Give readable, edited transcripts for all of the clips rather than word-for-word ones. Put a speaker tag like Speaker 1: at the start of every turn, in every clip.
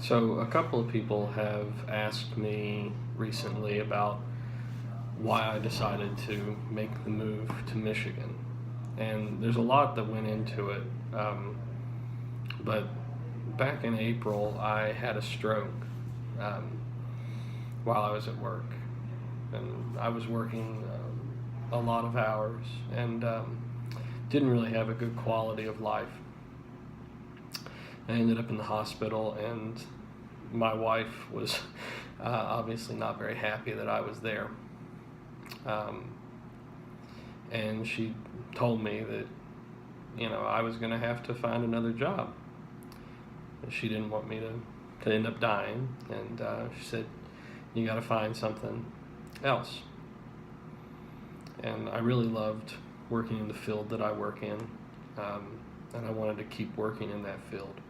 Speaker 1: So, a couple of people have asked me recently about why I decided to make the move to Michigan. And there's a lot that went into it. But back in April, I had a stroke um, while I was at work. And I was working a lot of hours and didn't really have a good quality of life. I ended up in the hospital, and my wife was obviously not very happy that I was there. Um, and she told me that, I was going to have to find another job. She didn't want me to end up dying, and she said, "You got to find something else." And I really loved working in the field that I work in, and I wanted to keep working in that field.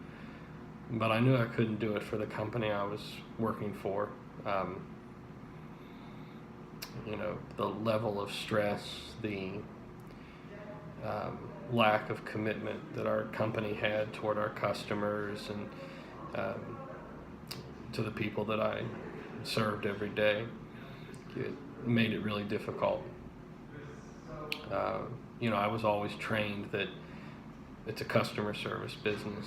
Speaker 1: But I knew I couldn't do it for the company I was working for. Um, the level of stress, the um, lack of commitment that our company had toward our customers and um, to the people that I served every day, it made it really difficult. Uh, I was always trained that it's a customer service business.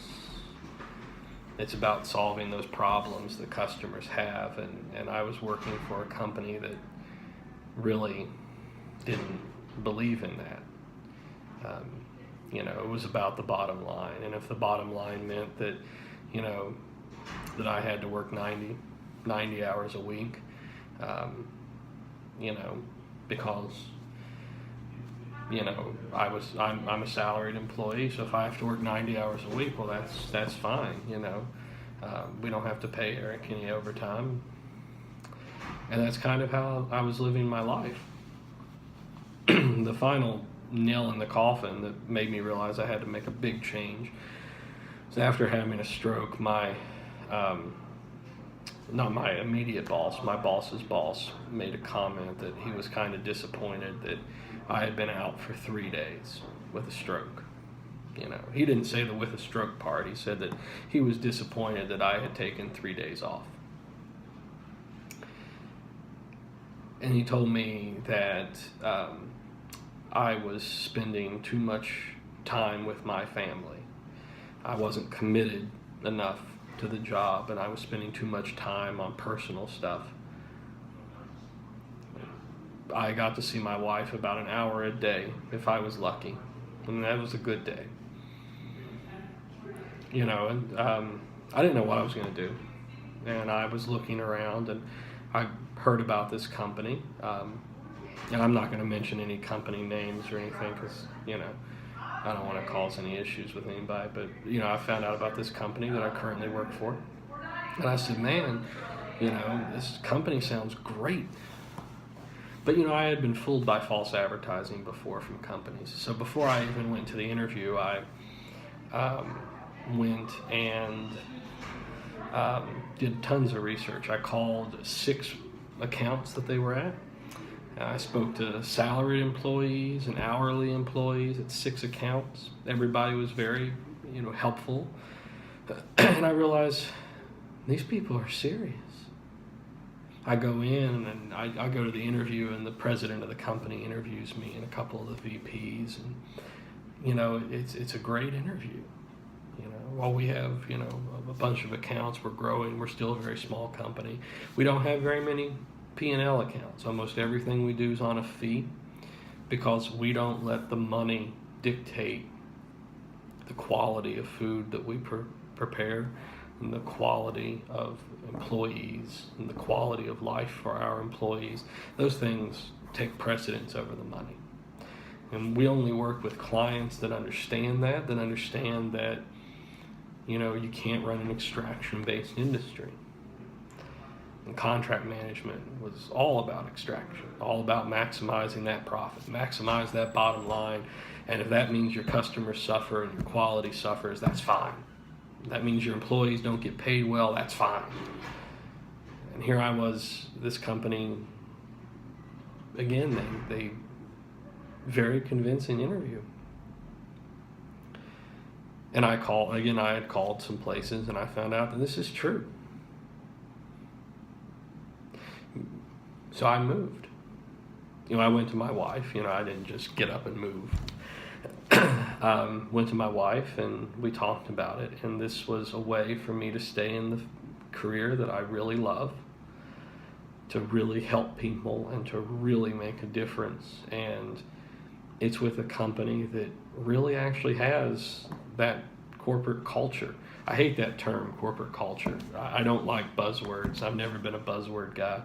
Speaker 1: It's about solving those problems that customers have, and I was working for a company that really didn't believe in that. It was about the bottom line, and if the bottom line meant that, you know, that I had to work 90 hours a week, um, you know, because I'm a salaried employee, so if I have to work 90 hours a week, well, that's fine. We don't have to pay Eric any overtime, and that's kind of how I was living my life. The final nail in the coffin that made me realize I had to make a big change was after having a stroke. Not my immediate boss, my boss's boss made a comment that he was kind of disappointed that I had been out for 3 days with a stroke. He didn't say the with a stroke part. He said that he was disappointed that I had taken 3 days off. And he told me that I was spending too much time with my family. I wasn't committed enough to the job, and I was spending too much time on personal stuff. I got to see my wife about an hour a day if I was lucky, and that was a good day. I didn't know what I was going to do, and I was looking around, and I heard about this company, and I'm not going to mention any company names or anything because, I don't want to cause any issues with anybody, but, I found out about this company that I currently work for, and I said, man, this company sounds great. But, I had been fooled by false advertising before from companies. So before I even went to the interview, I went and did tons of research. I called 6 accounts that they were at. I spoke to salaried employees and hourly employees at 6 accounts. Everybody was very, helpful. And I realized these people are serious. I go in and I go to the interview, and the president of the company interviews me and a couple of the VPs, and it's a great interview. While we have a bunch of accounts, we're growing. We're still a very small company. We don't have very many P&L accounts. Almost everything we do is on a fee because we don't let the money dictate the quality of food that we prepare, and the quality of employees, and the quality of life for our employees. Those things take precedence over the money. And we only work with clients that understand that you can't run an extraction-based industry. And contract management was all about extraction, all about maximizing that profit, maximize that bottom line. And if that means your customers suffer and your quality suffers, that's fine. That means your employees don't get paid well, that's fine. And here I was, this company, again, they very convincing interview. And I had called some places, and I found out that this is true. So I moved. I went to my wife. I didn't just get up and move. Went to my wife, and we talked about it. And this was a way for me to stay in the career that I really love, to really help people and to really make a difference. And it's with a company that really actually has that corporate culture. I hate that term, corporate culture. I don't like buzzwords. I've never been a buzzword guy.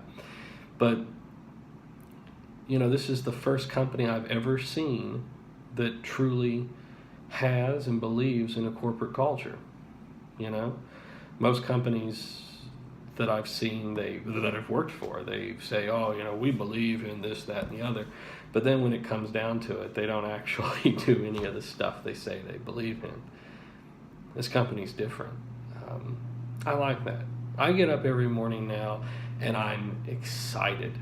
Speaker 1: But, this is the first company I've ever seen that truly has and believes in a corporate culture. Most companies that I've seen, that I've worked for, they say, oh, we believe in this, that, and the other. But then when it comes down to it, they don't actually do any of the stuff they say they believe in. This company's different. I like that. I get up every morning now, and I'm excited.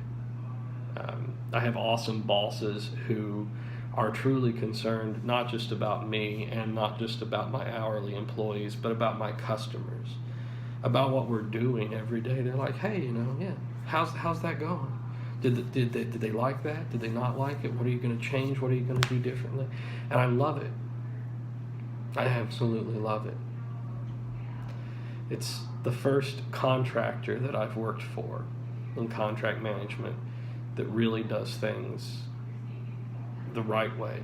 Speaker 1: I have awesome bosses who are truly concerned not just about me and not just about my hourly employees, but about my customers, about what we're doing every day. They're like, hey, how's that going? Did they like that? Did they not like it? What are you going to change? What are you going to do differently? And I love it. I absolutely love it. It's the first contractor that I've worked for in contract management that really does things the right way.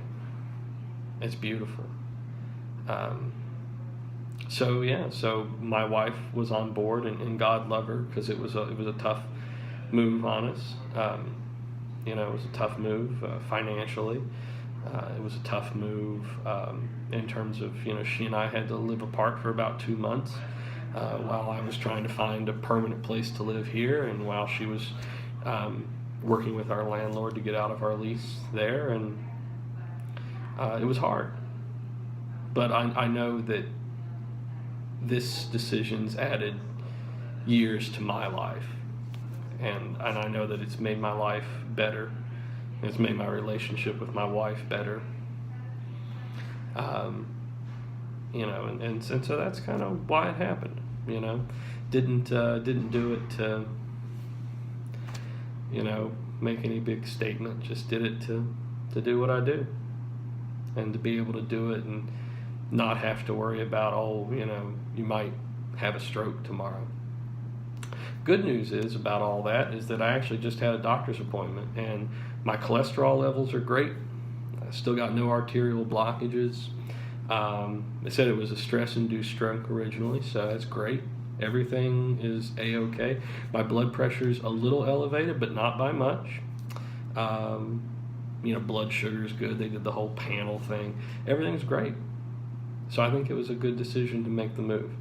Speaker 1: It's beautiful. So my wife was on board, and God love her, because it was a tough move on us. It was a tough move financially. It was a tough move in terms of, she and I had to live apart for about 2 months while I was trying to find a permanent place to live here, and while she was working with our landlord to get out of our lease there. And it was hard. But I know that this decision's added years to my life. And I know that it's made my life better. It's made my relationship with my wife better. And so that's kind of why it happened. Didn't do it to, make any big statement. Just did it to do what I do, and to be able to do it and not have to worry about, you might have a stroke tomorrow. Good news is about all that is that I actually just had a doctor's appointment, and my cholesterol levels are great. I still got no arterial blockages. They said it was a stress-induced stroke originally, so that's great. Everything is A-okay. My blood pressure's a little elevated, but not by much. Blood sugar is good. They did the whole panel thing. Everything's great. So I think it was a good decision to make the move.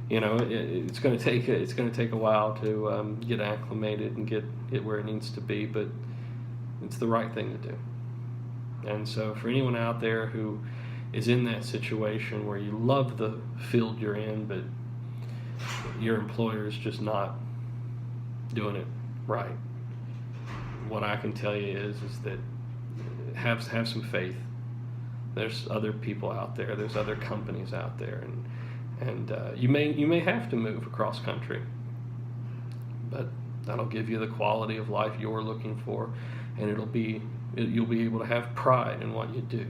Speaker 1: It's going to take a while to get acclimated and get where it needs to be, but it's the right thing to do. And so for anyone out there who is in that situation where you love the field you're in, but your employer is just not doing it right, what I can tell you is that have some faith. There's other people out there. There's other companies out there, and you may have to move across country, but that'll give you the quality of life you're looking for, and you'll be able to have pride in what you do,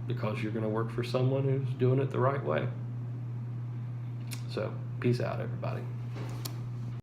Speaker 1: because you're going to work for someone who's doing it the right way. So peace out, everybody.